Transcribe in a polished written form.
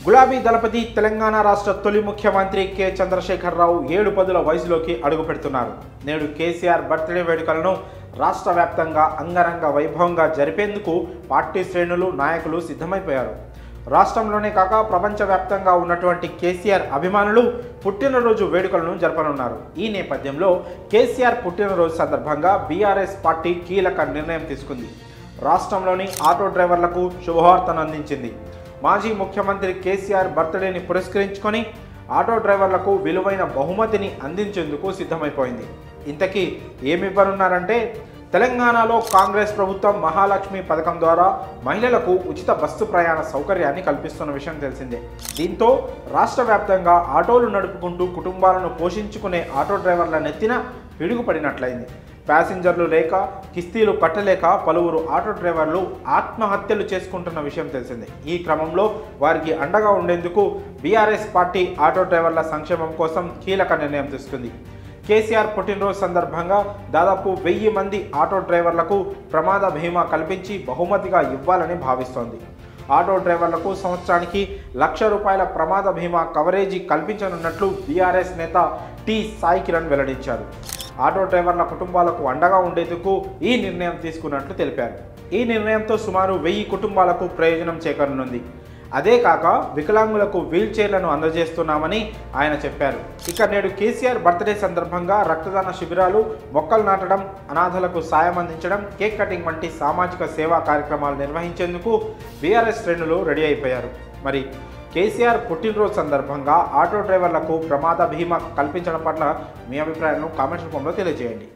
గులాబీ దళపతి తెలంగాణ రాష్ట్ర తొలి ముఖ్యమంత్రి కె చంద్రశేఖరరావు 7 పదుల వయసులోకి అడుగు పెడుతున్నారు. నేడు కేసీఆర్ బర్త్డే వేడుకలను రాష్ట్ర వ్యాప్తంగా అంగరంగ వైభవంగా జరిపేందుకు పార్టీ శ్రేణులు నాయకులు సిద్ధమైపోయారు. రాష్ట్రంలోనే కాక ప్రపంచవ్యాప్తంగా ఉన్నటువంటి కేసీఆర్ అభిమానులు పుట్టినరోజు వేడుకలను జరపనున్నారు. ఈ నేపథ్యంలో కేసీఆర్ పుట్టినరోజు సందర్భంగా బీఆర్ఎస్ పార్టీ కీలక నిర్ణయం తీసుకుంది. రాష్ట్రంలోని ఆటో డ్రైవర్లకు శుభవార్తను అందించింది. మాజీ ముఖ్యమంత్రి కేసీఆర్ బర్త్డేని పురస్కరించుకొని ఆటో డ్రైవర్లకు విలువైన బహుమతిని అందించేందుకు సిద్ధమైపోయింది. ఇంతకీ ఏమివ్వనున్నారంటే, తెలంగాణలో కాంగ్రెస్ ప్రభుత్వం మహాలక్ష్మి పథకం ద్వారా మహిళలకు ఉచిత బస్సు ప్రయాణ సౌకర్యాన్ని కల్పిస్తున్న విషయం తెలిసిందే. దీంతో రాష్ట్ర వ్యాప్తంగా ఆటోలు నడుపుకుంటూ కుటుంబాలను పోషించుకునే ఆటో డ్రైవర్ల నెత్తిన పిడుగుపడినట్లయింది. ప్యాసింజర్లు లేక కిస్తీలు కట్టలేక పలువురు ఆటో డ్రైవర్లు ఆత్మహత్యలు చేసుకుంటున్న విషయం తెలిసిందే. ఈ క్రమంలో వారికి అండగా ఉండేందుకు బీఆర్ఎస్ పార్టీ ఆటో డ్రైవర్ల సంక్షేమం కోసం కీలక నిర్ణయం తీసుకుంది. కేసీఆర్ పుట్టినరోజు సందర్భంగా దాదాపు 1000 మంది ఆటో డ్రైవర్లకు ప్రమాద బీమా కల్పించి బహుమతిగా ఇవ్వాలని భావిస్తోంది. ఆటో డ్రైవర్లకు సంవత్సరానికి ₹1,00,000 ప్రమాద బీమా కవరేజీ కల్పించనున్నట్లు బీఆర్ఎస్ నేత టి సాయి కిరణ్ వెల్లడించారు. ఆటో డ్రైవర్ల కుటుంబాలకు అండగా ఉండేందుకు ఈ నిర్ణయం తీసుకున్నట్లు తెలిపారు. ఈ నిర్ణయంతో సుమారు 1000 కుటుంబాలకు ప్రయోజనం చేకూరనుంది. అదే కాక వికలాంగులకు వీల్ చైర్లను అందజేస్తున్నామని ఆయన చెప్పారు. ఇక నేడు కేసీఆర్ బర్త్డే సందర్భంగా రక్తదాన శిబిరాలు, మొక్కలు నాటడం, అనాథలకు సాయం అందించడం, కేక్ కటింగ్ వంటి సామాజిక సేవా కార్యక్రమాలు నిర్వహించేందుకు బీఆర్ఎస్ శ్రేణులు రెడీ అయిపోయారు. మరి కేసీఆర్ పుట్టినరోజు సందర్భంగా ఆటో డ్రైవర్లకు ప్రమాద బీమా కల్పించడం పట్ల మీ అభిప్రాయాలను కామెంట్స్ రూపంలో తెలియజేయండి.